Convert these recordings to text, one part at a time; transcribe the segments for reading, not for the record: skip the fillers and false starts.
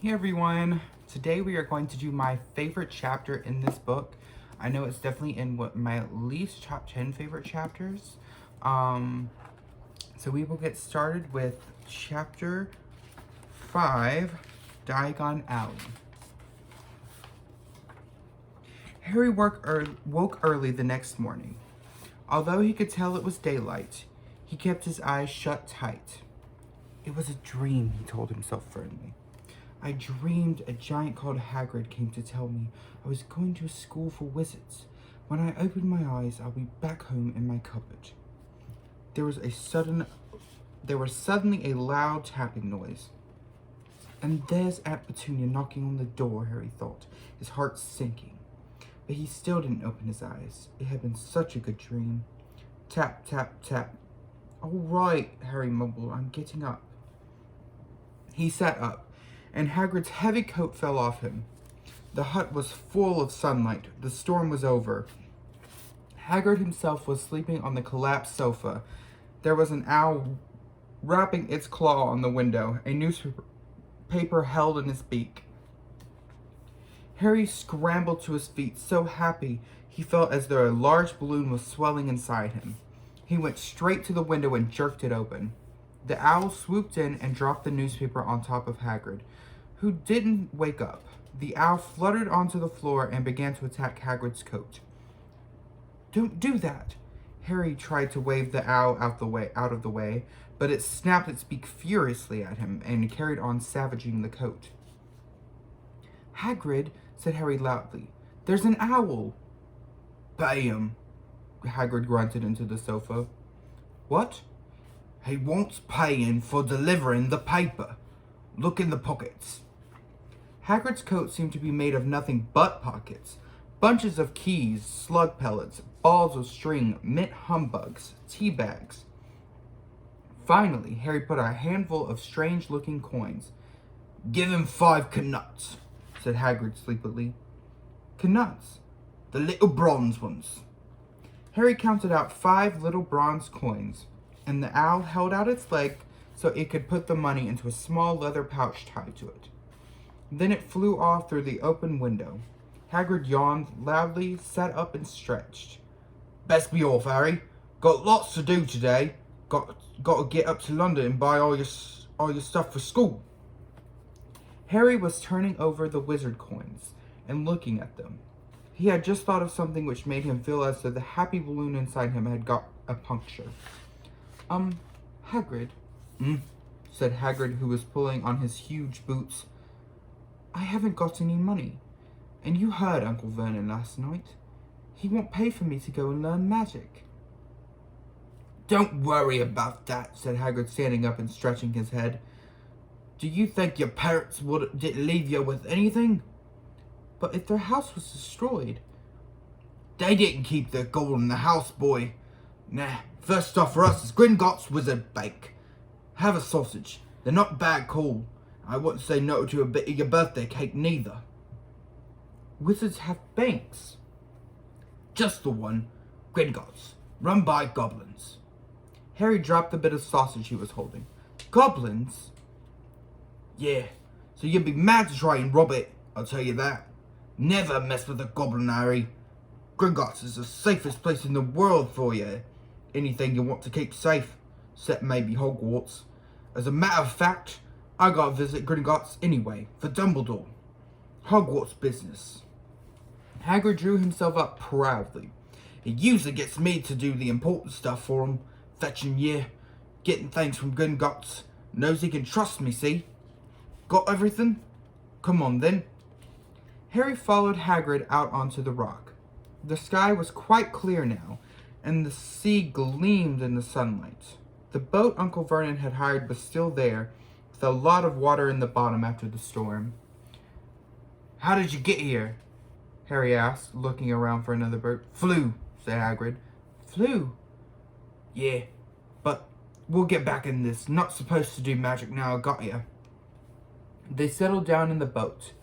Hey everyone! Today we are going to do my favorite chapter in this book. I know it's definitely in my at least top 10 favorite chapters. So we will get started with chapter 5, Diagon Alley. Harry woke early the next morning. Although he could tell it was daylight, he kept his eyes shut tight. It was a dream, he told himself firmly. I dreamed a giant called Hagrid came to tell me I was going to a school for wizards. When I opened my eyes, I'll be back home in my cupboard. There was suddenly a loud tapping noise. And there's Aunt Petunia knocking on the door, Harry thought, his heart sinking. But he still didn't open his eyes. It had been such a good dream. Tap, tap, tap. All right, Harry mumbled, I'm getting up. He sat up, and Hagrid's heavy coat fell off him. The hut was full of sunlight. The storm was over. Hagrid himself was sleeping on the collapsed sofa. There was an owl rapping its claw on the window, a newspaper held in his beak. Harry scrambled to his feet, so happy he felt as though a large balloon was swelling inside him. He went straight to the window and jerked it open. The owl swooped in and dropped the newspaper on top of Hagrid, who didn't wake up. The owl fluttered onto the floor and began to attack Hagrid's coat. Don't do that! Harry tried to wave the owl out of the way, but it snapped its beak furiously at him and carried on savaging the coat. Hagrid, said Harry loudly, there's an owl! Pay him, Hagrid grunted into the sofa. What? He wants paying for delivering the paper. Look in the pockets. Hagrid's coat seemed to be made of nothing but pockets. Bunches of keys, slug pellets, balls of string, mint humbugs, tea bags. Finally, Harry put a handful of strange-looking coins. Give him 5 knuts, said Hagrid sleepily. Knuts? The little bronze ones. Harry counted out 5 little bronze coins, and the owl held out its leg so it could put the money into a small leather pouch tied to it. Then it flew off through the open window. Hagrid yawned loudly, sat up and stretched. Best be off, Harry. Got lots to do today. Got to get up to London and buy all your stuff for school. Harry was turning over the wizard coins and looking at them. He had just thought of something which made him feel as though the happy balloon inside him had got a puncture. Hagrid, said Hagrid, who was pulling on his huge boots. I haven't got any money. And you heard Uncle Vernon last night. He won't pay for me to go and learn magic. Don't worry about that, said Hagrid, standing up and stretching his head. Do you think your parents didn't leave you with anything? But if their house was destroyed... They didn't keep their gold in the house, boy. Nah, first stop for us is Gringotts Wizard Bank. Have a sausage. They're not bad cool. I wouldn't say no to a bit of your birthday cake neither. Wizards have banks. Just the one. Gringotts. Run by goblins. Harry dropped the bit of sausage he was holding. Goblins? Yeah, so you'd be mad to try and rob it, I'll tell you that. Never mess with a goblin, Harry. Gringotts is the safest place in the world for you. Anything you want to keep safe, except maybe Hogwarts. As a matter of fact, I gotta visit Gringotts anyway, for Dumbledore. Hogwarts business. Hagrid drew himself up proudly. He usually gets me to do the important stuff for him, fetching you, getting things from Gringotts. Knows he can trust me, see? Got everything? Come on, then. Harry followed Hagrid out onto the rock. The sky was quite clear now, and the sea gleamed in the sunlight. The boat Uncle Vernon had hired was still there, with a lot of water in the bottom after the storm. How did you get here? Harry asked, looking around for another boat. Flew, said Hagrid. Flew? Yeah, but we'll get back in this. Not supposed to do magic now, I got you. They settled down in the boat.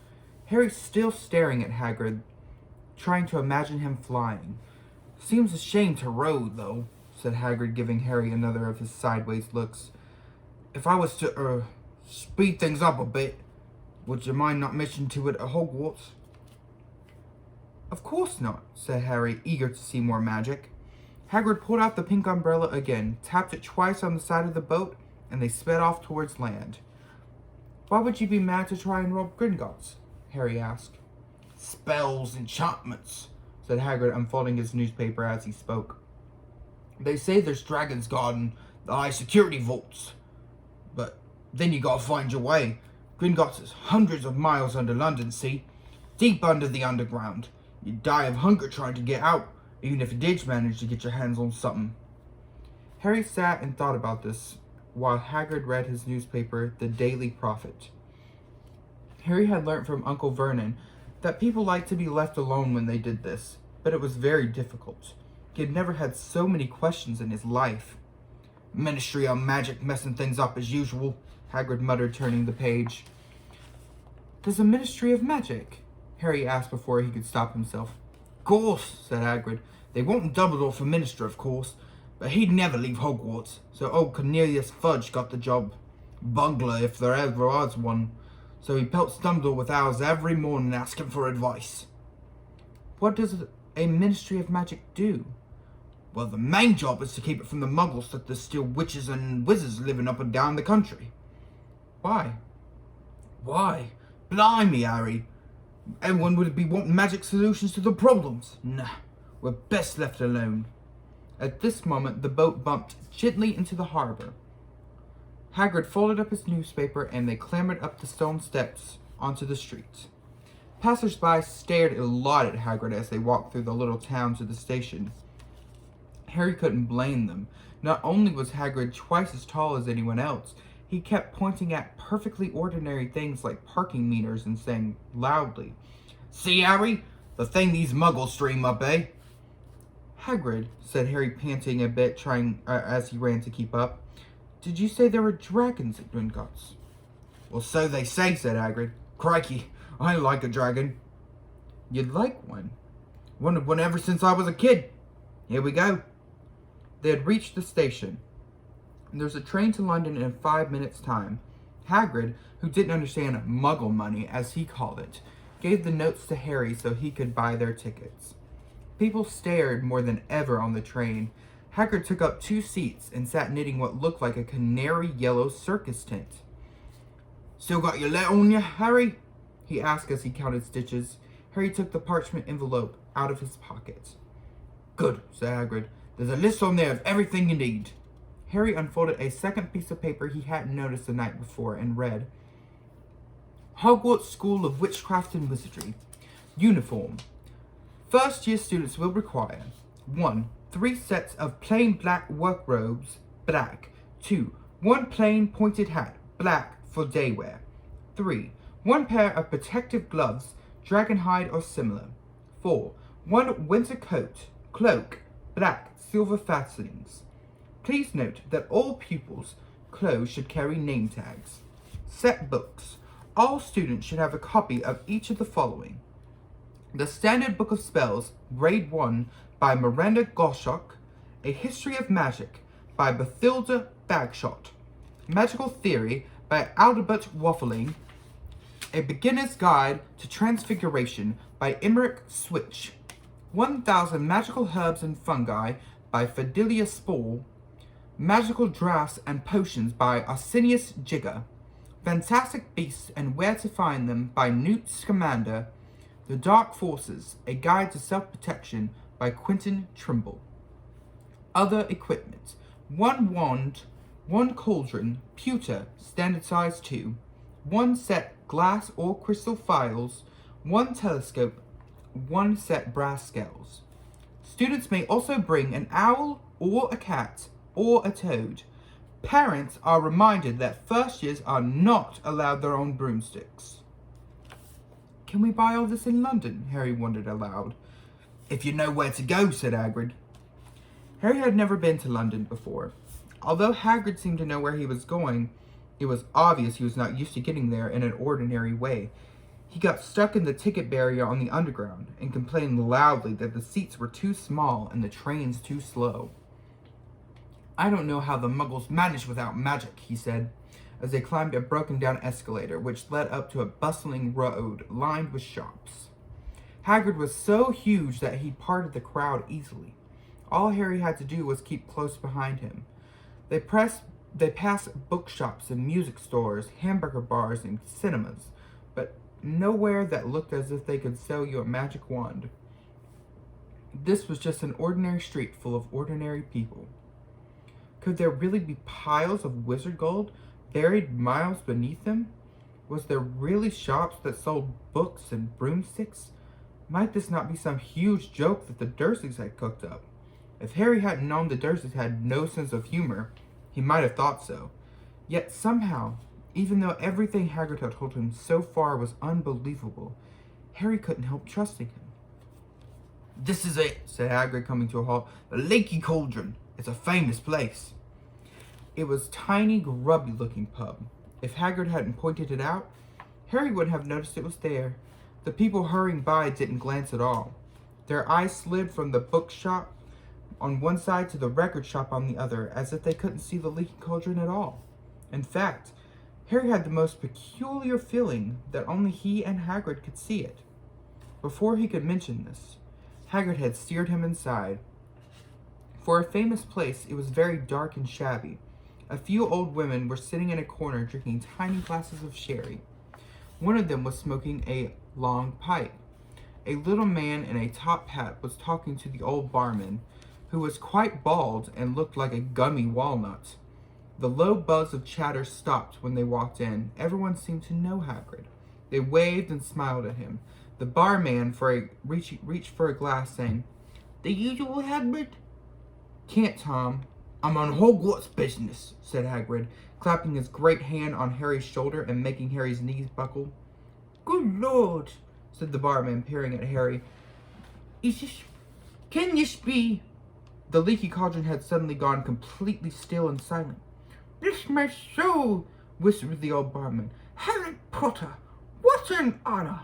Harry still staring at Hagrid, trying to imagine him flying. Seems a shame to row, though, said Hagrid, giving Harry another of his sideways looks. If I was to, speed things up a bit, Would you mind not mentioning to it at Hogwarts? Of course not, said Harry, eager to see more magic. Hagrid pulled out the pink umbrella again, tapped it twice on the side of the boat, and they sped off towards land. Why would you be mad to try and rob Gringotts? Harry asked. Spells, enchantments, said Hagrid, unfolding his newspaper as he spoke. They say there's dragons guarding the high security vaults. But then you gotta find your way. Gringotts is hundreds of miles under London, see? Deep under the underground. You'd die of hunger trying to get out, even if you did manage to get your hands on something. Harry sat and thought about this while Hagrid read his newspaper, The Daily Prophet. Harry had learnt from Uncle Vernon that people liked to be left alone when they did this, but it was very difficult. He had never had so many questions in his life. Ministry of Magic messing things up as usual, Hagrid muttered, turning the page. There's a Ministry of Magic? Harry asked before he could stop himself. Course, said Hagrid. They wanted Dumbledore for minister, of course, but he'd never leave Hogwarts, so old Cornelius Fudge got the job. Bungler, if there ever was one. So he pelts Dumbledore with hours every morning asking for advice. What does a Ministry of Magic do? Well, the main job is to keep it from the muggles that there's still witches and wizards living up and down the country. Why? Why? Blimey, Harry. Everyone would be wanting magic solutions to the problems. Nah, we're best left alone. At this moment, the boat bumped gently into the harbour. Hagrid folded up his newspaper and they clambered up the stone steps onto the street. Passers-by stared a lot at Hagrid as they walked through the little town to the station. Harry couldn't blame them. Not only was Hagrid twice as tall as anyone else, he kept pointing at perfectly ordinary things like parking meters and saying loudly, See, Harry? The thing these muggles dream up, eh? Hagrid, said Harry, panting a bit, trying as he ran to keep up. Did you say there were dragons at Gringotts? Well, so they say, said Hagrid. Crikey, I like a dragon. You'd like one? Wanted one ever since I was a kid. Here we go. They had reached the station. There's a train to London in 5 minutes' time. Hagrid, who didn't understand muggle money, as he called it, gave the notes to Harry so he could buy their tickets. People stared more than ever on the train. Hagrid took up 2 seats and sat knitting what looked like a canary yellow circus tent. Still got your letter on you, Harry? He asked as he counted stitches. Harry took the parchment envelope out of his pocket. Good, said Hagrid. There's a list on there of everything you need. Harry unfolded a second piece of paper he hadn't noticed the night before and read, Hogwarts School of Witchcraft and Wizardry. Uniform. First-year students will require 1. 3 sets of plain black work robes, black. 2. 1 plain pointed hat, black, for day wear. 3. 1 pair of protective gloves, dragon hide or similar. 4. 1 winter coat, cloak, black, silver fastenings. Please note that all pupils' clothes should carry name tags. Set books. All students should have a copy of each of the following. The Standard Book of Spells, Grade 1, by Miranda Goshawk. A History of Magic, by Bathilda Bagshot. Magical Theory, by Aldebert Waffling. A Beginner's Guide to Transfiguration, by Emmerich Switch. 1000 Magical Herbs and Fungi, by Fidelia Spall. Magical Draughts and Potions, by Arsenius Jigger. Fantastic Beasts and Where to Find Them, by Newt Scamander. The Dark Forces, A Guide to Self-Protection, by Quentin Trimble. Other equipment. 1 wand, 1 cauldron, pewter, standard size 2. 1 set glass or crystal phials, 1 telescope, 1 set brass scales. Students may also bring an owl or a cat or a toad. Parents are reminded that first years are not allowed their own broomsticks. Can we buy all this in London? Harry wondered aloud. If you know where to go, said Hagrid. Harry had never been to London before. Although Hagrid seemed to know where he was going, it was obvious he was not used to getting there in an ordinary way. He got stuck in the ticket barrier on the underground and complained loudly that the seats were too small and the trains too slow. I don't know how the muggles manage without magic, he said. as they climbed a broken-down escalator which led up to a bustling road lined with shops. Hagrid was so huge that he parted the crowd easily. All Harry had to do was keep close behind him. They passed bookshops and music stores, hamburger bars and cinemas, but nowhere that looked as if they could sell you a magic wand. This was just an ordinary street full of ordinary people. Could there really be piles of wizard gold buried miles beneath them? Was there really shops that sold books and broomsticks? Might this not be some huge joke that the Dursleys had cooked up? If Harry hadn't known the Dursleys had no sense of humor, he might have thought so. Yet somehow, even though everything Hagrid had told him so far was unbelievable, Harry couldn't help trusting him. "This is it," said Hagrid, coming to a halt. "The Leaky Cauldron. It's a famous place." It was a tiny, grubby-looking pub. If Hagrid hadn't pointed it out, Harry wouldn't have noticed it was there. The people hurrying by didn't glance at all. Their eyes slid from the bookshop on one side to the record shop on the other, as if they couldn't see the Leaky Cauldron at all. In fact, Harry had the most peculiar feeling that only he and Hagrid could see it. Before he could mention this, Hagrid had steered him inside. For a famous place, it was very dark and shabby. A few old women were sitting in a corner drinking tiny glasses of sherry. One of them was smoking a long pipe. A little man in a top hat was talking to the old barman, who was quite bald and looked like a gummy walnut. The low buzz of chatter stopped when they walked in. Everyone seemed to know Hagrid. They waved and smiled at him. The barman reached for a glass, saying, "The usual, Hagrid?" "Can't, Tom. I'm on Hogwarts business," said Hagrid, clapping his great hand on Harry's shoulder and making Harry's knees buckle. "Good Lord," said the barman, peering at Harry. Can this be?" The Leaky Cauldron had suddenly gone completely still and silent. "Bless my soul," whispered the old barman. "Harry Potter! What an honor!"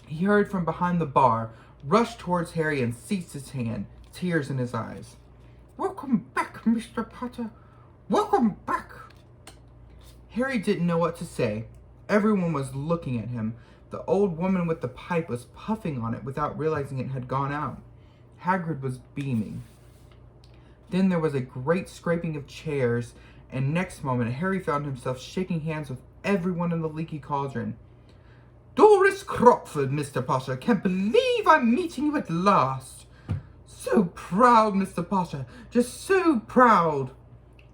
He hurried from behind the bar, rushed towards Harry and seized his hand, tears in his eyes. "Welcome back, Mr. Potter. Welcome back." Harry didn't know what to say. Everyone was looking at him. The old woman with the pipe was puffing on it without realizing it had gone out. Hagrid was beaming. Then there was a great scraping of chairs, and next moment Harry found himself shaking hands with everyone in the Leaky Cauldron. "Doris Crockford, Mr. Potter. Can't believe I'm meeting you at last. So proud, Mr. Potter. Just so proud.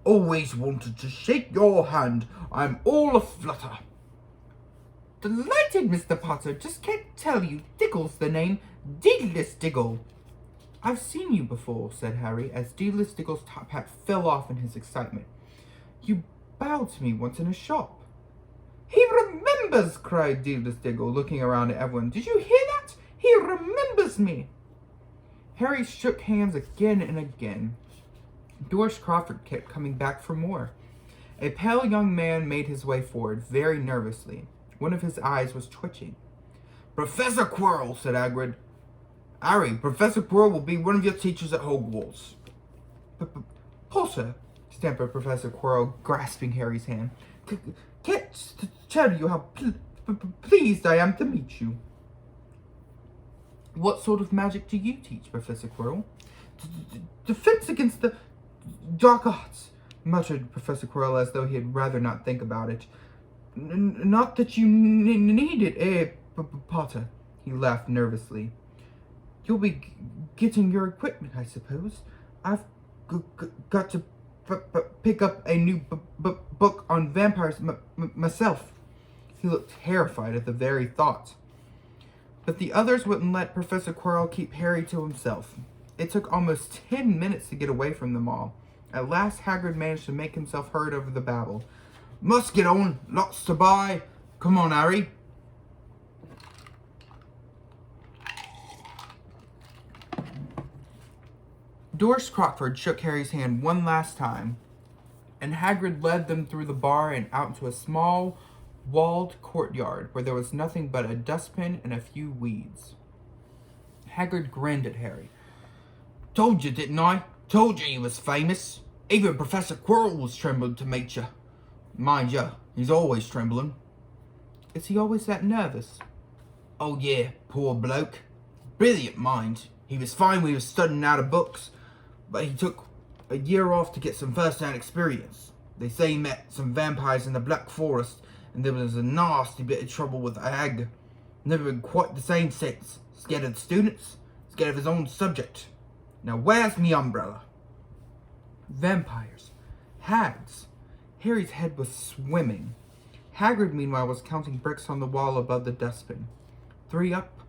Always wanted to shake your hand. I'm all aflutter." "Delighted, Mr. Potter. Just can't tell you. Diggle's the name. Deedless Diggle." "I've seen you before," said Harry, as Deedless Diggle's top hat fell off in his excitement. "You bowed to me once in a shop." "He remembers!" cried Deedless Diggle, looking around at everyone. "Did you hear that? He remembers me!" Harry shook hands again and again. Doris Crawford kept coming back for more. A pale young man made his way forward, very nervously. One of his eyes was twitching. "Professor Quirrell," said Hagrid. "Harry, Professor Quirrell will be one of your teachers at Hogwarts." "Potter," stammered Professor Quirrell, grasping Harry's hand. "Can't tell you how pleased I am to meet you." "What sort of magic do you teach, Professor Quirrell?" "Defense against the dark arts," muttered Professor Quirrell, as though he had rather not think about it. "Not that you need it, Potter?" He laughed nervously. "You'll be getting your equipment, I suppose. I've got to pick up a new book on vampires myself." He looked terrified at the very thought. But the others wouldn't let Professor Quirrell keep Harry to himself. It took almost 10 minutes to get away from them all. At last Hagrid managed to make himself heard over the babble. "Must get on. Lots to buy. Come on, Harry." Doris Crockford shook Harry's hand one last time, and Hagrid led them through the bar and out into a small, walled courtyard where there was nothing but a dustbin and a few weeds. Hagrid grinned at Harry. "Told you, didn't I? Told you was famous. Even Professor Quirrell was trembling to meet you. Mind ya, he's always trembling. Is he always that nervous? Oh yeah, poor bloke. Brilliant mind. He was fine when he was studying out of books, but he took a year off to get some first-hand experience. They say he met some vampires in the Black Forest, and there was a nasty bit of trouble with a hag. Never been quite the same since. Scared of the students, scared of his own subject. Now where's me umbrella? Vampires. Hags. Harry's head was swimming. Hagrid, meanwhile, was counting bricks on the wall above the dustbin. 3 up,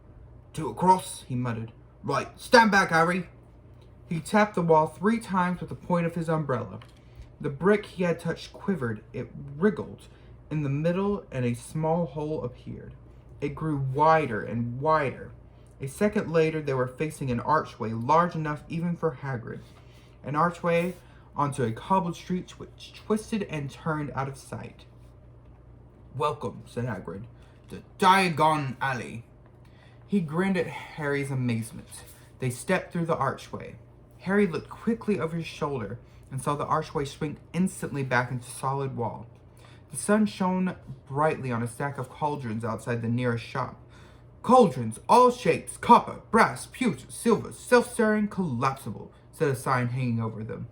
2 across, he muttered. Right, stand back, Harry. He tapped the wall 3 times with the point of his umbrella. The brick he had touched quivered. It wriggled in the middle, and a small hole appeared. It grew wider and wider. A second later, they were facing an archway large enough even for Hagrid. An archway onto a cobbled street which twisted and turned out of sight. Welcome, said Hagrid, to Diagon Alley. He grinned at Harry's amazement. They stepped through the archway. Harry looked quickly over his shoulder and saw the archway swing instantly back into solid wall. The sun shone brightly on a stack of cauldrons outside the nearest shop. Cauldrons, all shapes, copper, brass, pewter, silver, self-stirring, collapsible, said a sign hanging over them.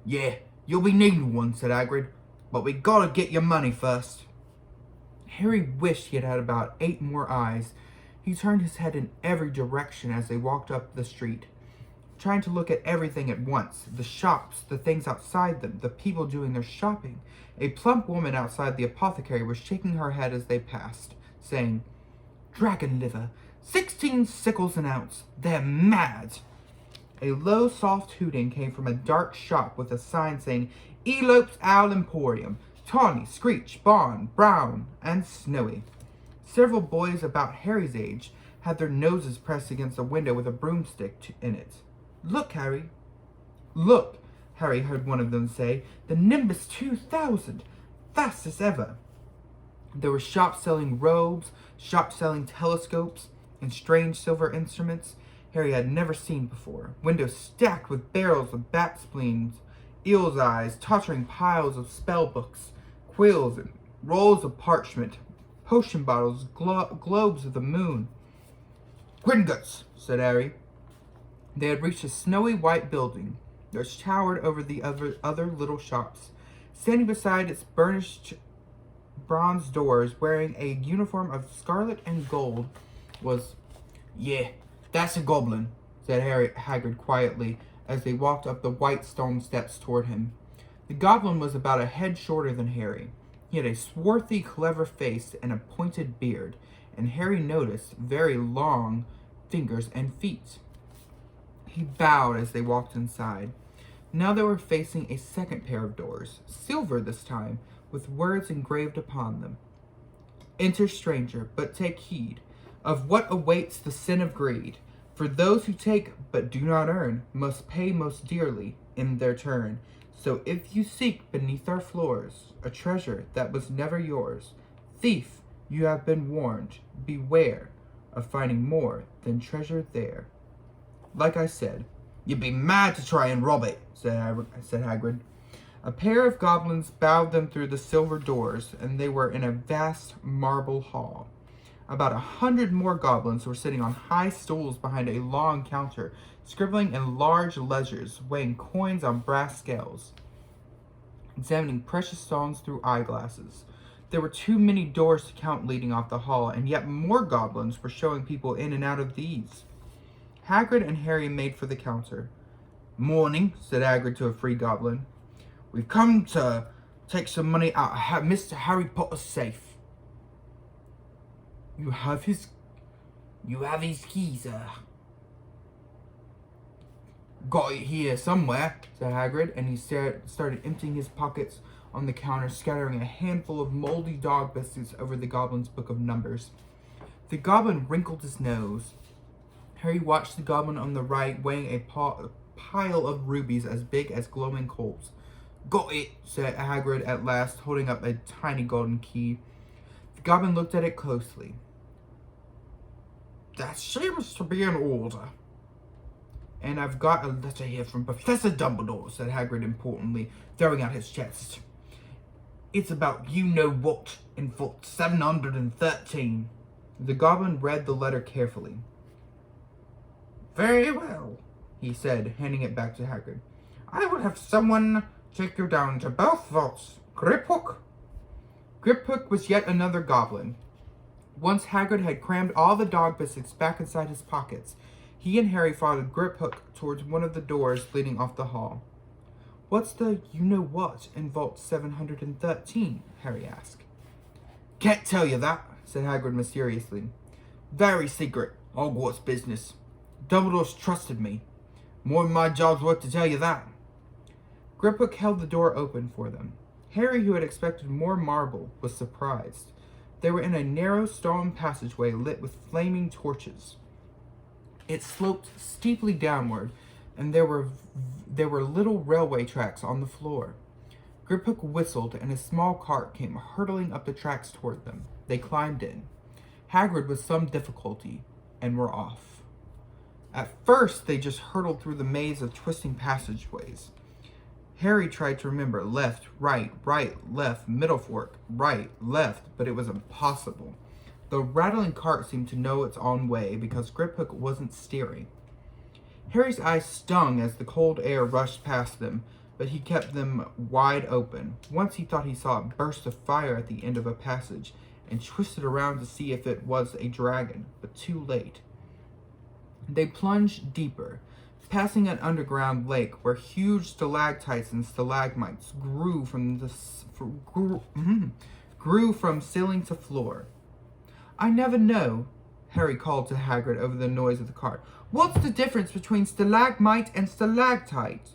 Yeah, you'll be needing one, said Hagrid, but we gotta get your money first. Harry wished he had had about 8 more eyes. He turned his head in every direction as they walked up the street, trying to look at everything at once. The shops, the things outside them, the people doing their shopping. A plump woman outside the apothecary was shaking her head as they passed, saying, Dragon liver, 16 sickles an ounce. They're mad. A low, soft hooting came from a dark shop with a sign saying, Elope's Owl Emporium, Tawny, Screech, Bond, Brown, and Snowy. Several boys about Harry's age had their noses pressed against a window with a broomstick in it. Look, Harry. Look, Harry heard one of them say. The Nimbus 2000. Fastest ever. There were shops selling robes, shops selling telescopes, and strange silver instruments Harry had never seen before. Windows stacked with barrels of bat spleens, eel's eyes, tottering piles of spell books, quills, and rolls of parchment, potion bottles, globes of the moon. Gringotts, said Harry. They had reached a snowy white building which towered over the other little shops. Standing beside its burnished bronze doors, wearing a uniform of scarlet and gold, was, Yeah, that's a goblin, said Hagrid quietly as they walked up the white stone steps toward him. The goblin was about a head shorter than Harry. He had a swarthy, clever face and a pointed beard, and Harry noticed very long fingers and feet. He bowed as they walked inside. Now they were facing a second pair of doors, silver this time, with words engraved upon them. Enter, stranger, but take heed of what awaits the sin of greed. For those who take but do not earn must pay most dearly in their turn. So if you seek beneath our floors a treasure that was never yours, thief, you have been warned, beware of finding more than treasure there. Like I said, you'd be mad to try and rob it, said Hagrid. A pair of goblins bowed them through the silver doors, and they were in a vast marble hall. About 100 more goblins were sitting on high stools behind a long counter, scribbling in large ledgers, weighing coins on brass scales, examining precious stones through eyeglasses. There were too many doors to count leading off the hall, and yet more goblins were showing people in and out of these. Hagrid and Harry made for the counter. Morning, said Hagrid to a free goblin. We've come to take some money out of Mr. Harry Potter's safe. You have his keys, Got it here somewhere, said Hagrid, and he started emptying his pockets on the counter, scattering a handful of moldy dog biscuits over the goblin's book of numbers. The goblin wrinkled his nose. Harry watched the goblin on the right, weighing a pile of rubies as big as glowing coals. Got it, said Hagrid at last, holding up a tiny golden key. The goblin looked at it closely. That seems to be in order. And I've got a letter here from Professor Dumbledore, said Hagrid importantly, throwing out his chest. It's about you-know-what in vault 713. The goblin read the letter carefully. Very well, he said, handing it back to Hagrid. I will have someone take you down to both vaults. Griphook? Griphook was yet another goblin. Once Hagrid had crammed all the dog biscuits back inside his pockets, he and Harry followed Griphook towards one of the doors leading off the hall. What's the you-know-what in vault 713? Harry asked. Can't tell you that, said Hagrid mysteriously. Very secret, Hogwarts business. Dumbledore's trusted me. More than my job's worth to tell you that. Griphook held the door open for them. Harry, who had expected more marble, was surprised. They were in a narrow stone passageway lit with flaming torches. It sloped steeply downward, and there were little railway tracks on the floor. Griphook whistled, and a small cart came hurtling up the tracks toward them. They climbed in. Hagrid with some difficulty, and were off. At first, they just hurtled through the maze of twisting passageways. Harry tried to remember left, right, left, middle fork, right, left, but it was impossible. The rattling cart seemed to know its own way because Griphook wasn't steering. Harry's eyes stung as the cold air rushed past them, but he kept them wide open. Once he thought he saw a burst of fire at the end of a passage and twisted around to see if it was a dragon, but too late. They plunged deeper, passing an underground lake where huge stalactites and stalagmites grew from ceiling to floor. I never know, Harry called to Hagrid over the noise of the cart. What's the difference between stalagmite and stalactite?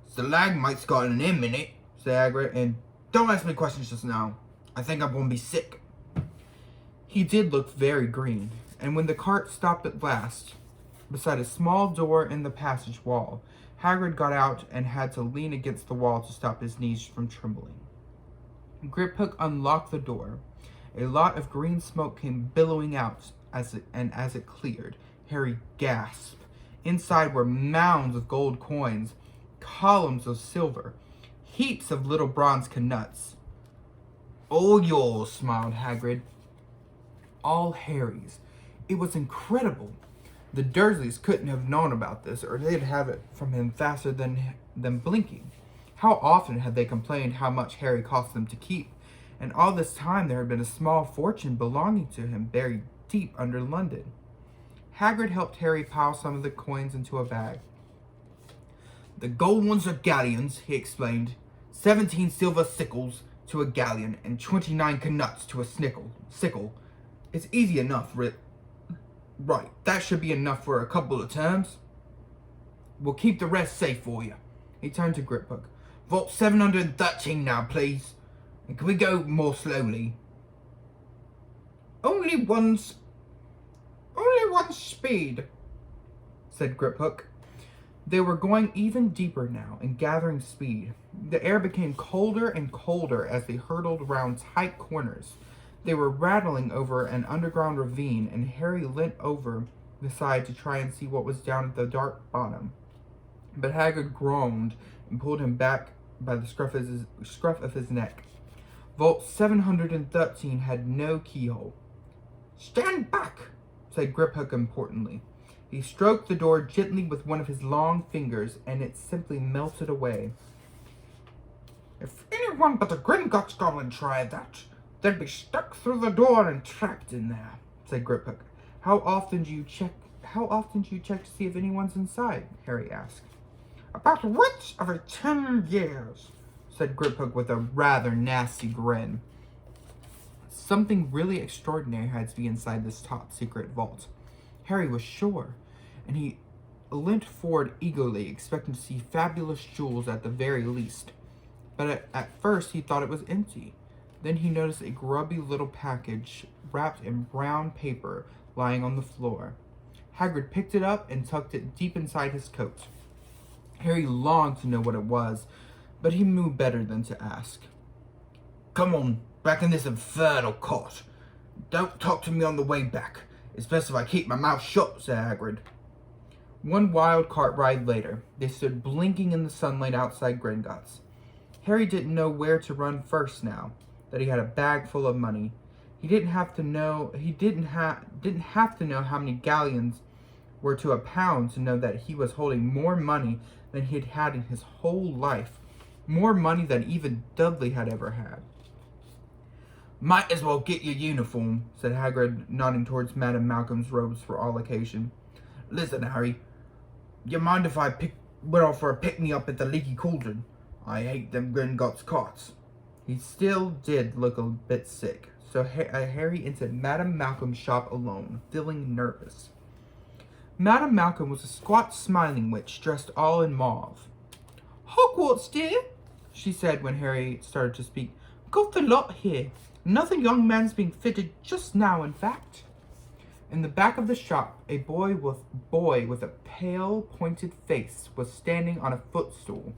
Stalagmite's got an M in it, said Hagrid, and don't ask me questions just now. I think I'm gonna be sick. He did look very green, and when the cart stopped at last, beside a small door in the passage wall, Hagrid got out and had to lean against the wall to stop his knees from trembling. Griphook unlocked the door. A lot of green smoke came billowing out as it cleared. Harry gasped. Inside were mounds of gold coins, columns of silver, heaps of little bronze knuts. All yours, smiled Hagrid. All Harry's. It was incredible. The Dursleys couldn't have known about this, or they'd have it from him faster than blinking. How often had they complained how much Harry cost them to keep, and all this time there had been a small fortune belonging to him buried deep under London. Hagrid helped Harry pile some of the coins into a bag. The gold ones are galleons, he explained. 17 silver sickles to a galleon, and 29 knuts to a sickle. It's easy enough, Right, that should be enough for a couple of terms. We'll keep the rest safe for you. He turned to Griphook. Vault 713 now, please. And can we go more slowly? Only one speed, said Griphook. They were going even deeper now and gathering speed. The air became colder and colder as they hurtled around tight corners. They were rattling over an underground ravine, and Harry leant over the side to try and see what was down at the dark bottom. But Hagrid groaned and pulled him back by the scruff of his neck. Vault 713 had no keyhole. Stand back, said Griphook importantly. He stroked the door gently with one of his long fingers, and it simply melted away. If anyone but a Gringotts goblin tried that, they'd be stuck through the door and trapped in there, said Griphook. How often do you check to see if anyone's inside? Harry asked. About once every 10 years, said Griphook with a rather nasty grin. Something really extraordinary had to be inside this top secret vault. Harry was sure, and he leant forward eagerly, expecting to see fabulous jewels at the very least. But at first he thought it was empty. Then he noticed a grubby little package wrapped in brown paper lying on the floor. Hagrid picked it up and tucked it deep inside his coat. Harry longed to know what it was, but he knew better than to ask. Come on, back in this infernal cot. Don't talk to me on the way back. It's best if I keep my mouth shut, said Hagrid. One wild cart ride later, they stood blinking in the sunlight outside Gringotts. Harry didn't know where to run first now that he had a bag full of money. He didn't have to know how many galleons were to a pound to know that he was holding more money than he'd had in his whole life. More money than even Dudley had ever had. "Might as well get your uniform," said Hagrid, nodding towards Madame Malcolm's robes for all occasion. "Listen, Harry, you mind if I went off for a pick-me-up at the Leaky Cauldron? I hate them Gringotts carts." He still did look a bit sick, so Harry entered Madame Malcolm's shop alone, feeling nervous. Madame Malcolm was a squat, smiling witch dressed all in mauve. "Hogwarts, dear," she said when Harry started to speak. "Got the lot here. Another young man's being fitted just now, in fact." In the back of the shop, a boy with a pale, pointed face was standing on a footstool,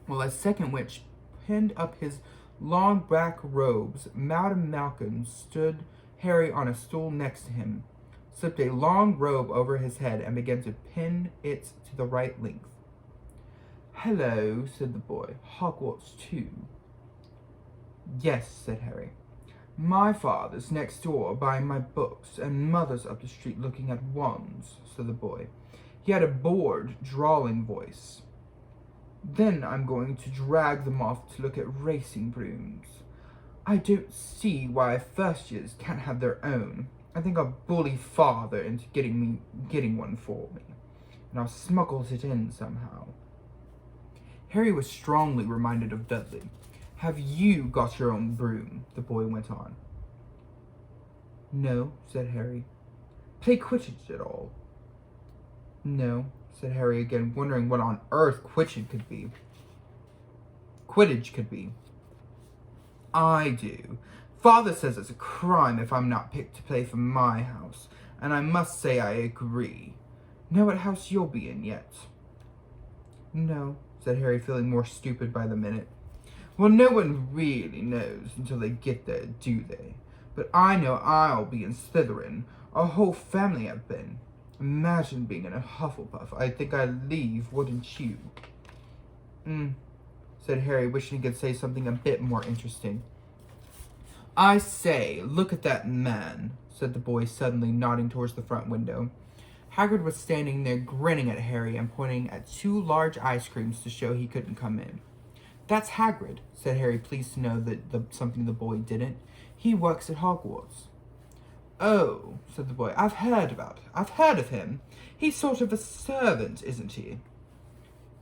while a second witch pinned up his long black robes. Madame Malcolm stood Harry on a stool next to him, slipped a long robe over his head, and began to pin it to the right length. "Hello," said the boy. "Hogwarts too?" "Yes," said Harry. "My father's next door buying my books, and mother's up the street looking at wands," said the boy. He had a bored, drawling voice. "Then I'm going to drag them off to look at racing brooms. I don't see why first years can't have their own. I think I'll bully father into getting one for me, and I'll smuggle it in somehow." Harry was strongly reminded of Dudley. "Have you got your own broom?" the boy went on. "No," said Harry. "Play Quidditch at all?" "No," said Harry again, wondering what on earth Quidditch could be. "I do. Father says it's a crime if I'm not picked to play for my house, and I must say I agree. Know what house you'll be in yet?" "No," said Harry, feeling more stupid by the minute. "Well, no one really knows until they get there, do they? But I know I'll be in Slytherin. Our whole family have been. Imagine being in a Hufflepuff. I think I'd leave, wouldn't you?" Said Harry, wishing he could say something a bit more interesting. "I say, look at that man," said the boy, suddenly nodding towards the front window. Hagrid was standing there grinning at Harry and pointing at 2 large ice creams to show he couldn't come in. "That's Hagrid," said Harry, pleased to know that something the boy didn't. "He works at Hogwarts." "Oh," said the boy, I've heard of him. He's sort of a servant, isn't he?"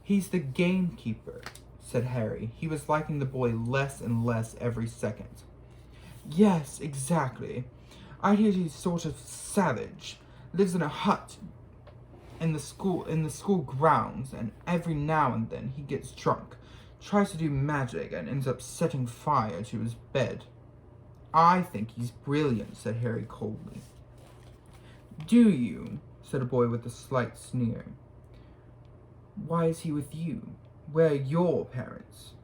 "He's the gamekeeper," said Harry. He was liking the boy less and less every second. "Yes, exactly. I hear he's sort of savage. Lives in a hut in the school grounds, and every now and then he gets drunk, tries to do magic, and ends up setting fire to his bed." "I think he's brilliant," said Harry coldly. "Do you?" said a boy with a slight sneer. "Why is he with you? Where are your parents?"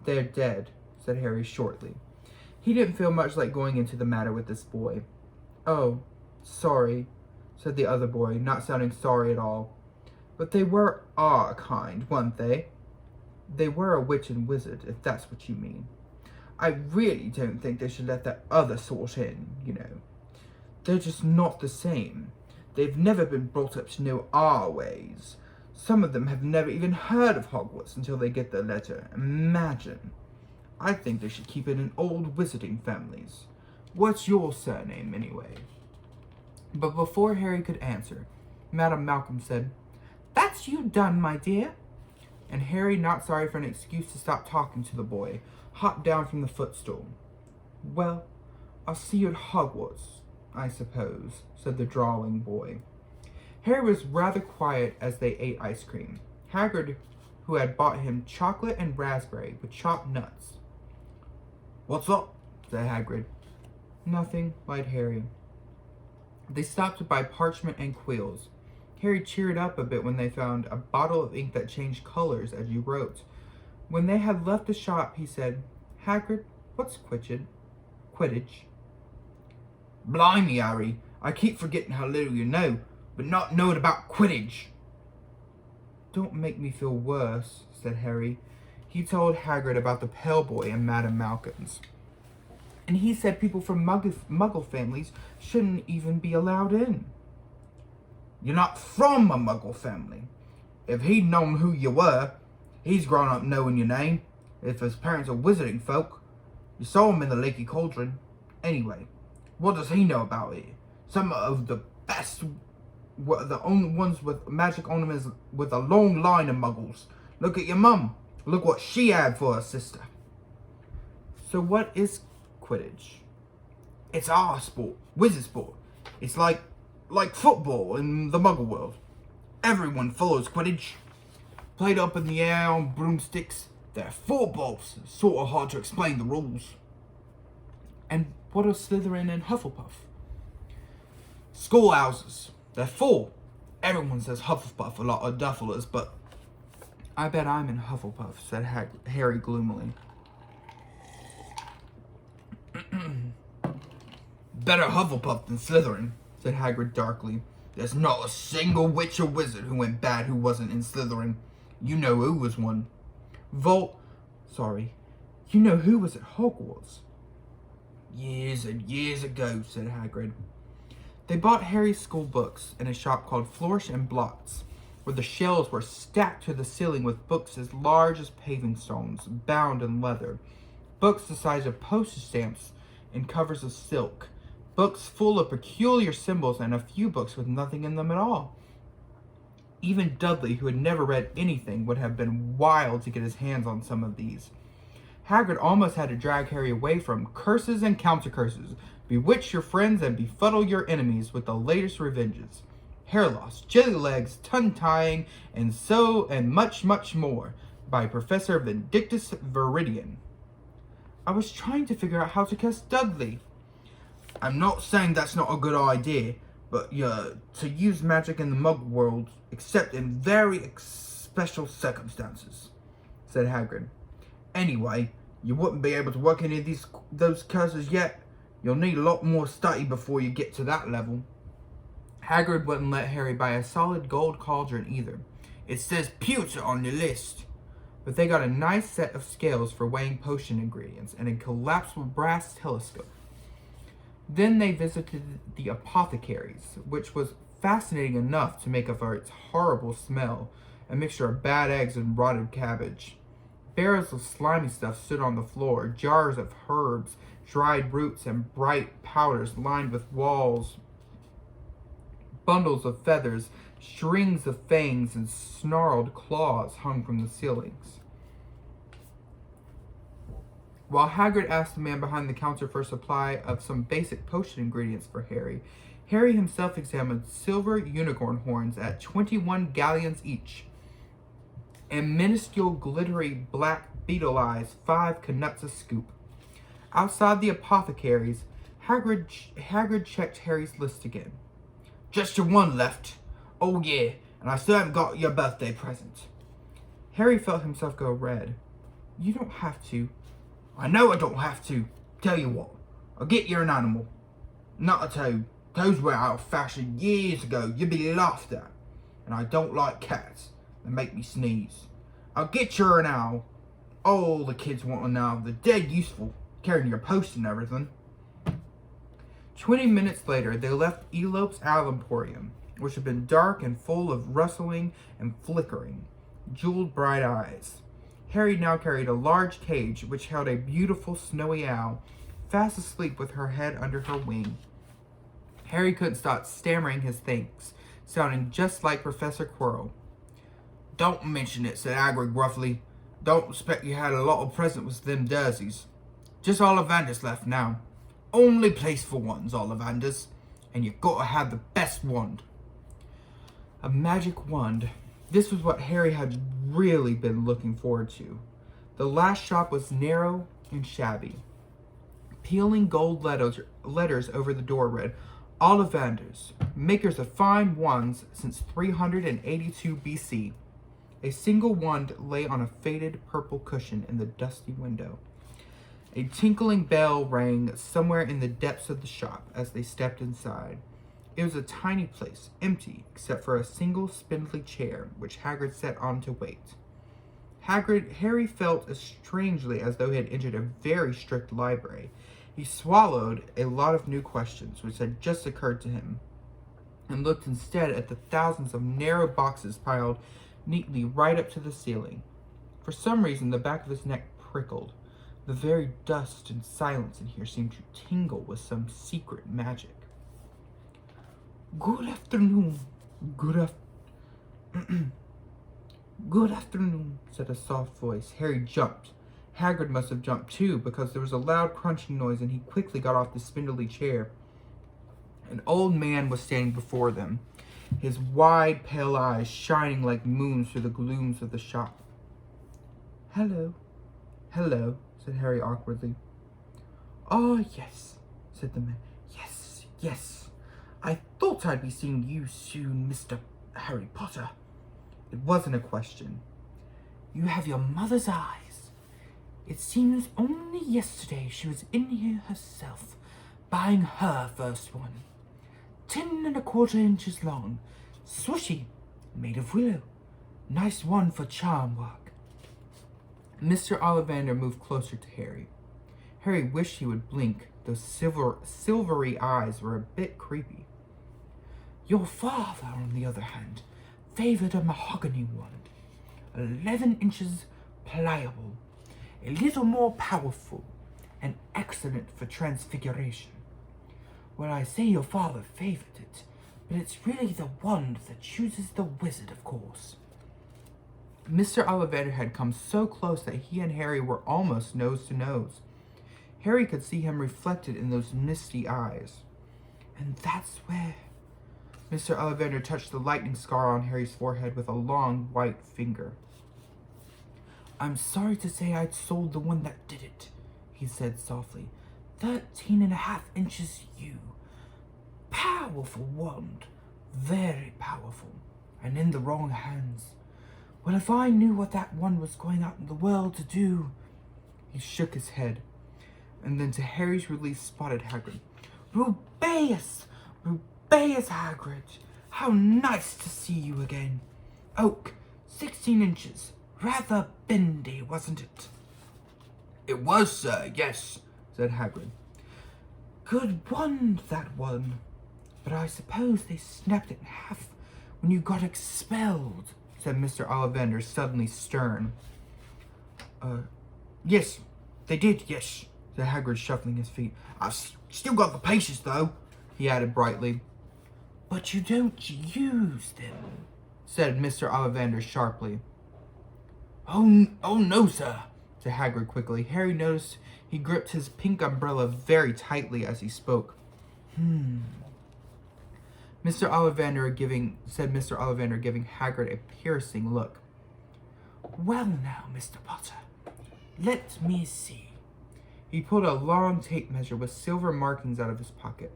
"They're dead," said Harry shortly. He didn't feel much like going into the matter with this boy. "Oh, sorry," said the other boy, not sounding sorry at all. "But they were our kind, weren't they?" "They were a witch and wizard, if that's what you mean." "I really don't think they should let that other sort in, you know. They're just not the same. They've never been brought up to know our ways. Some of them have never even heard of Hogwarts until they get the letter. Imagine. I think they should keep it in old wizarding families. What's your surname, anyway?" But before Harry could answer, Madame Malcolm said, "That's you done, my dear." And Harry, not sorry for an excuse to stop talking to the boy, hopped down from the footstool. "Well, I'll see you at Hogwarts, I suppose," said the drawling boy. Harry was rather quiet as they ate ice cream. Hagrid, who had bought him chocolate and raspberry with chopped nuts. "What's up?" said Hagrid. "Nothing," lied Harry. They stopped to buy parchment and quills. Harry cheered up a bit when they found a bottle of ink that changed colors as you wrote. When they had left the shop, he said, "Hagrid, what's Quidditch?" "Blimey, Harry, I keep forgetting how little you know, but not knowing about Quidditch." "Don't make me feel worse," said Harry. He told Hagrid about the Pale Boy and Madame Malkin's. And he said people from Muggle families shouldn't even be allowed in. You're not from a Muggle family. If he'd known who you were, he's grown up knowing your name. If his parents are wizarding folk, you saw him in the Leaky Cauldron. Anyway, what does he know about it? Some of the best, the only ones with magic ornaments with a long line of Muggles. Look at your mum. Look what she had for her sister. So what is Quidditch? It's our sport, wizard sport. It's like football in the Muggle world. Everyone follows Quidditch. Played up in the air on broomsticks. They're 4 balls. Sort of hard to explain the rules. And what are Slytherin and Hufflepuff? Schoolhouses. They're 4. Everyone says Hufflepuff a lot of dufflers, but I bet I'm in Hufflepuff, said Harry gloomily. Better Hufflepuff than Slytherin, said Hagrid darkly. There's not a single witch or wizard who went bad who wasn't in Slytherin. You know who was one. You know who was at Hogwarts? Years and years ago, said Hagrid. They bought Harry's school books in a shop called Flourish and Blots, where the shelves were stacked to the ceiling with books as large as paving stones, bound in leather. Books the size of postage stamps and covers of silk. Books full of peculiar symbols and a few books with nothing in them at all. Even Dudley, who had never read anything, would have been wild to get his hands on some of these. Hagrid almost had to drag Harry away from curses and counter-curses, bewitch your friends and befuddle your enemies with the latest revenges. Hair loss, jelly legs, tongue-tying, and much, much more, by Professor Vindictus Viridian. I was trying to figure out how to kiss Dudley. I'm not saying that's not a good idea, but to use magic in the Muggle world, except in very special circumstances, said Hagrid. Anyway, you wouldn't be able to work any of those curses yet. You'll need a lot more study before you get to that level. Hagrid wouldn't let Harry buy a solid gold cauldron either. It says pewter on the list. But they got a nice set of scales for weighing potion ingredients and a collapsible brass telescope. Then they visited the apothecary's, which was fascinating enough to make up for its horrible smell, a mixture of bad eggs and rotted cabbage. Barrels of slimy stuff stood on the floor, jars of herbs, dried roots, and bright powders lined with walls. Bundles of feathers, strings of fangs, and snarled claws hung from the ceilings. While Hagrid asked the man behind the counter for a supply of some basic potion ingredients for Harry, Harry himself examined silver unicorn horns at 21 galleons each, and minuscule glittery black beetle eyes 5 knuts a scoop. Outside the apothecary's, Hagrid checked Harry's list again. Just your one left. Oh yeah, and I still haven't got your birthday present. Harry felt himself go red. You don't have to. I know I don't have to. Tell you what, I'll get you an animal. Not a toad. Toads were out of fashion years ago. You'd be laughed at. And I don't like cats. They make me sneeze. I'll get you an owl. All the kids want an owl. They're dead useful, carrying your post and everything. 20 minutes later, they left Elope's Owl Emporium, which had been dark and full of rustling and flickering, jeweled bright eyes. Harry now carried a large cage which held a beautiful snowy owl, fast asleep with her head under her wing. Harry couldn't stop stammering his thanks, sounding just like Professor Quirrell. Don't mention it, said Hagrid gruffly. Don't expect you had a lot of presents with them Dursies. Just Ollivanders left now. Only place for one's Ollivanders, and you gotta have the best wand. A magic wand. This was what Harry had really been looking forward to. The last shop was narrow and shabby. Peeling gold letters over the door read, Ollivanders, makers of fine wands since 382 BC. A single wand lay on a faded purple cushion in the dusty window. A tinkling bell rang somewhere in the depths of the shop as they stepped inside. It was a tiny place, empty except for a single spindly chair, which Hagrid sat on to wait. Harry felt as strangely as though he had entered a very strict library. He swallowed a lot of new questions which had just occurred to him, and looked instead at the thousands of narrow boxes piled neatly right up to the ceiling. For some reason, the back of his neck prickled. The very dust and silence in here seemed to tingle with some secret magic. Good afternoon. Good afternoon, said a soft voice. Harry jumped. Hagrid must have jumped too, because there was a loud crunching noise, and he quickly got off the spindly chair. An old man was standing before them, his wide, pale eyes shining like moons through the glooms of the shop. Hello, said Harry awkwardly. Ah, yes, said the man. Yes. I thought I'd be seeing you soon, Mr. Harry Potter. It wasn't a question. You have your mother's eyes. It seems only yesterday she was in here herself, buying her first one. 10 1/4 inches long, swooshy, made of willow. Nice one for charm work. Mr. Ollivander moved closer to Harry. Harry wished he would blink. Those silvery eyes were a bit creepy. Your father, on the other hand, favored a mahogany wand, 11 inches pliable, a little more powerful, and excellent for transfiguration. Well, I say your father favored it, but it's really the wand that chooses the wizard, of course. Mr. Ollivander had come so close that he and Harry were almost nose to nose. Harry could see him reflected in those misty eyes. And that's where... Mr. Ollivander touched the lightning scar on Harry's forehead with a long, white finger. I'm sorry to say I'd sold the one that did it, he said softly. 13 1/2 inches yew. Powerful wand. Very powerful. And in the wrong hands. Well, if I knew what that one was going out in the world to do... He shook his head, and then to Harry's relief spotted Hagrid. Rubeus Hagrid! How nice to see you again. Oak, 16 inches. Rather bendy, wasn't it? It was, sir, yes, said Hagrid. Good wand, that one. But I suppose they snapped it in half when you got expelled, said Mr. Ollivander, suddenly stern. Yes, they did, yes, said Hagrid, shuffling his feet. I've still got the patience, though, he added brightly. But you don't use them, said Mr. Ollivander sharply. Oh, no, sir, said Hagrid quickly. Harry noticed he gripped his pink umbrella very tightly as he spoke. Mr. Ollivander said Mr. Ollivander, giving Hagrid a piercing look. Well now, Mr. Potter, let me see. He pulled a long tape measure with silver markings out of his pocket.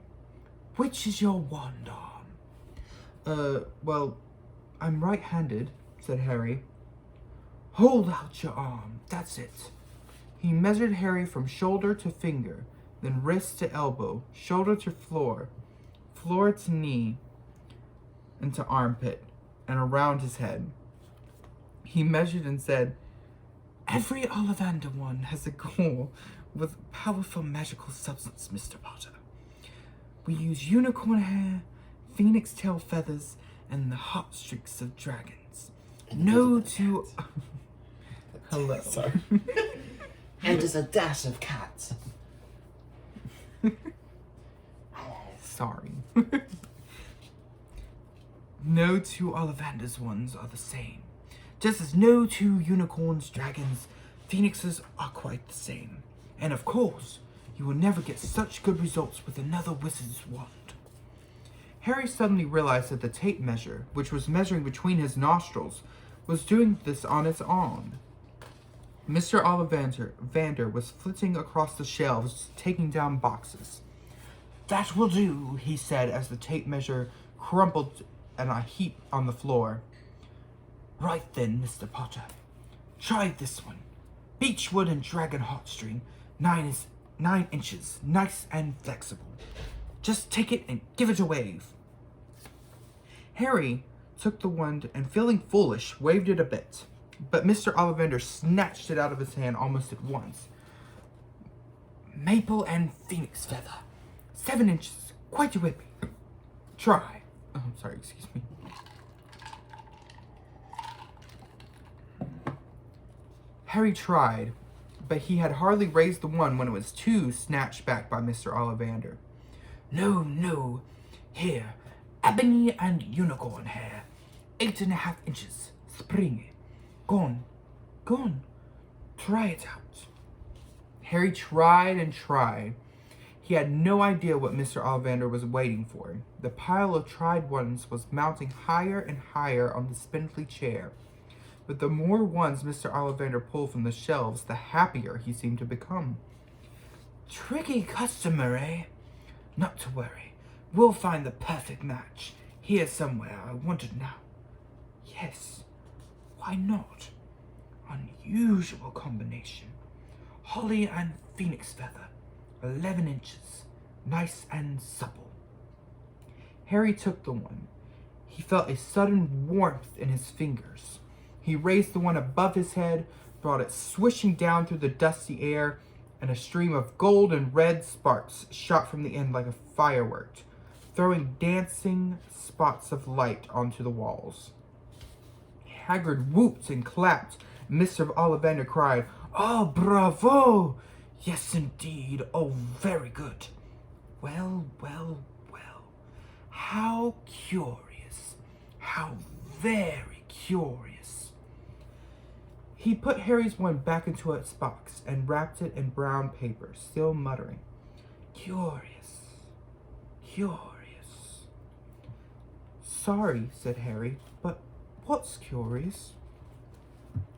Which is your wand arm? Well, I'm right-handed, said Harry. Hold out your arm, that's it. He measured Harry from shoulder to finger, then wrist to elbow, shoulder to floor to knee, and to armpit, and around his head. He measured and said, Every Ollivander one has a goal with powerful magical substance, Mr. Potter. We use unicorn hair, phoenix tail feathers, and the hot streaks of dragons. No two... Hello. Sorry. And there's a dash of cat. Sorry. No two Ollivanders ones are the same. Just as no two unicorns, dragons, phoenixes are quite the same. And of course, you will never get such good results with another wizard's wand. Harry suddenly realized that the tape measure, which was measuring between his nostrils, was doing this on its own. Mr. Ollivander was flitting across the shelves, taking down boxes. That will do, he said as the tape measure crumpled in a heap on the floor. Right then, Mr. Potter. Try this one. Beechwood and dragon heartstring, 9 inches, nice and flexible. Just take it and give it a wave. Harry took the wand and, feeling foolish, waved it a bit. but Mr. Ollivander snatched it out of his hand almost at once. Maple and phoenix feather. 7 inches. Quite a whippy. Try. Oh, I'm sorry, excuse me. Harry tried, but he had hardly raised the wand when it was too snatched back by Mr. Ollivander. No, no. Here, ebony and unicorn hair. 8.5 inches. Springy. Gone. Gone. Try it out. Harry tried and tried. He had no idea what Mr. Ollivander was waiting for. The pile of tried ones was mounting higher and higher on the spindly chair. But the more ones Mr. Ollivander pulled from the shelves, the happier he seemed to become. Tricky customer, eh? Not to worry. We'll find the perfect match. Here somewhere. I want it now. Yes. Why not? Unusual combination. Holly and phoenix feather. 11 inches. Nice and supple. Harry took the one. He felt a sudden warmth in his fingers. He raised the one above his head, brought it swishing down through the dusty air, and a stream of gold and red sparks shot from the end like a firework, throwing dancing spots of light onto the walls. Hagrid whooped and clapped. Mr. Ollivander cried, "Oh, bravo! Yes, indeed. Oh, very good. Well, well, well. How curious. How very curious." He put Harry's one back into its box and wrapped it in brown paper, still muttering, "Curious. Curious." "Sorry," said Harry, "but what's curious?"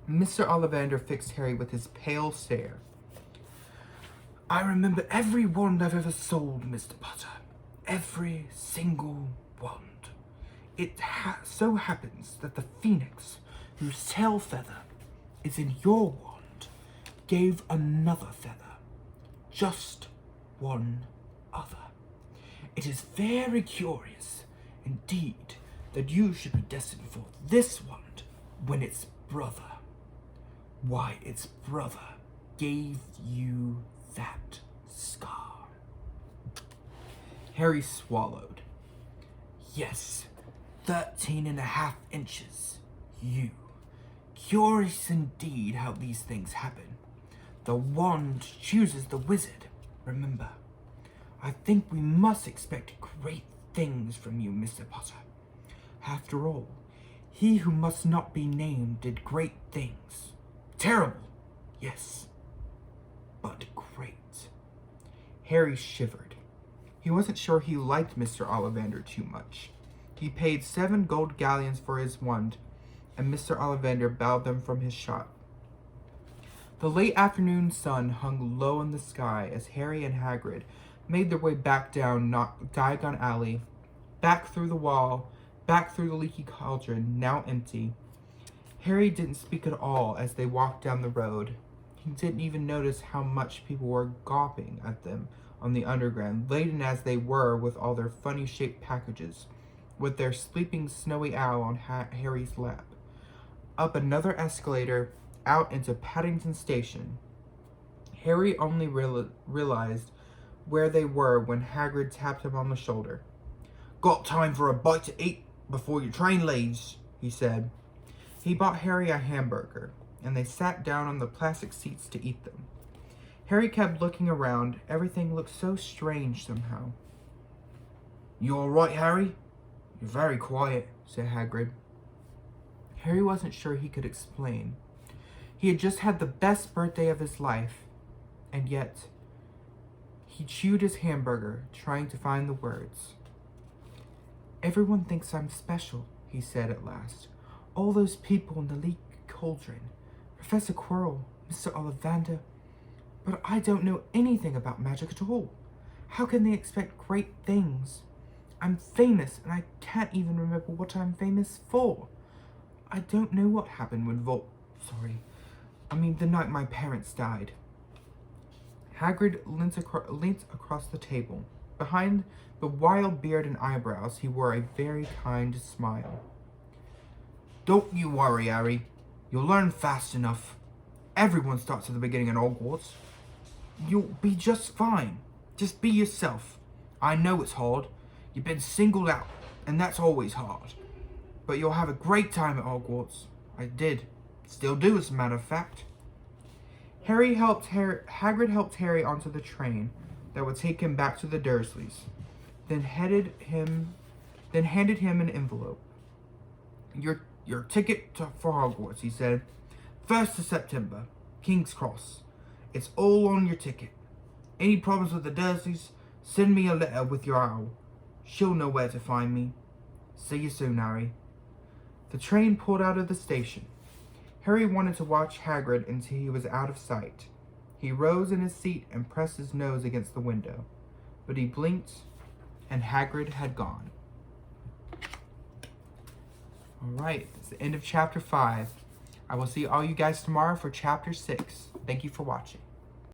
Mr. Ollivander fixed Harry with his pale stare. "I remember every wand I've ever sold, Mr. Potter. Every single wand. It so happens that the phoenix, whose tail feather is in your wand, gave another feather. Just one other. It is very curious, indeed, that you should be destined for this wand when its brother, why, its brother gave you that scar." Harry swallowed. "Yes, 13.5 inches. You. Curious indeed how these things happen. The wand chooses the wizard, remember. I think we must expect great things from you, Mr. Potter. After all, he who must not be named did great things. Terrible, yes, but great." Harry shivered. He wasn't sure he liked Mr. Ollivander too much. He paid 7 gold galleons for his wand, and Mr. Ollivander bowed them from his shot. The late afternoon sun hung low in the sky as Harry and Hagrid made their way back down Diagon Alley, back through the wall, back through the leaky cauldron, now empty. Harry didn't speak at all as they walked down the road. He didn't even notice how much people were gawping at them on the underground, laden as they were with all their funny-shaped packages, with their sleeping snowy owl on Harry's lap. Up another escalator, out into Paddington Station. Harry only realized where they were when Hagrid tapped him on the shoulder. "Got time for a bite to eat before your train leaves," he said. He bought Harry a hamburger, and they sat down on the plastic seats to eat them. Harry kept looking around. Everything looked so strange somehow. "You all right, Harry? You're very quiet," said Hagrid. Harry wasn't sure he could explain. He had just had the best birthday of his life, and yet he chewed his hamburger, trying to find the words. "Everyone thinks I'm special," he said at last. "All those people in the leaky cauldron, Professor Quirrell, Mr. Ollivander, but I don't know anything about magic at all. How can they expect great things? I'm famous, and I can't even remember what I'm famous for. I don't know what happened when the night my parents died." Hagrid leant across the table. Behind the wild beard and eyebrows, he wore a very kind smile. "Don't you worry, Harry. You'll learn fast enough. Everyone starts at the beginning at Hogwarts. You'll be just fine. Just be yourself. I know it's hard. You've been singled out, and that's always hard. But you'll have a great time at Hogwarts. I did. Still do, as a matter of fact. Hagrid helped Harry onto the train that would take him back to the Dursleys, then handed him an envelope. Your ticket for Hogwarts, he said. 1st of September, King's Cross. It's all on your ticket. Any problems with the Dursleys, send me a letter with your owl. She'll know where to find me. See you soon, Harry. The train pulled out of the station. Harry wanted to watch Hagrid until he was out of sight. He rose in his seat and pressed his nose against the window. But he blinked, and Hagrid had gone. Alright, that's the end of chapter 5. I will see all you guys tomorrow for chapter 6. Thank you for watching.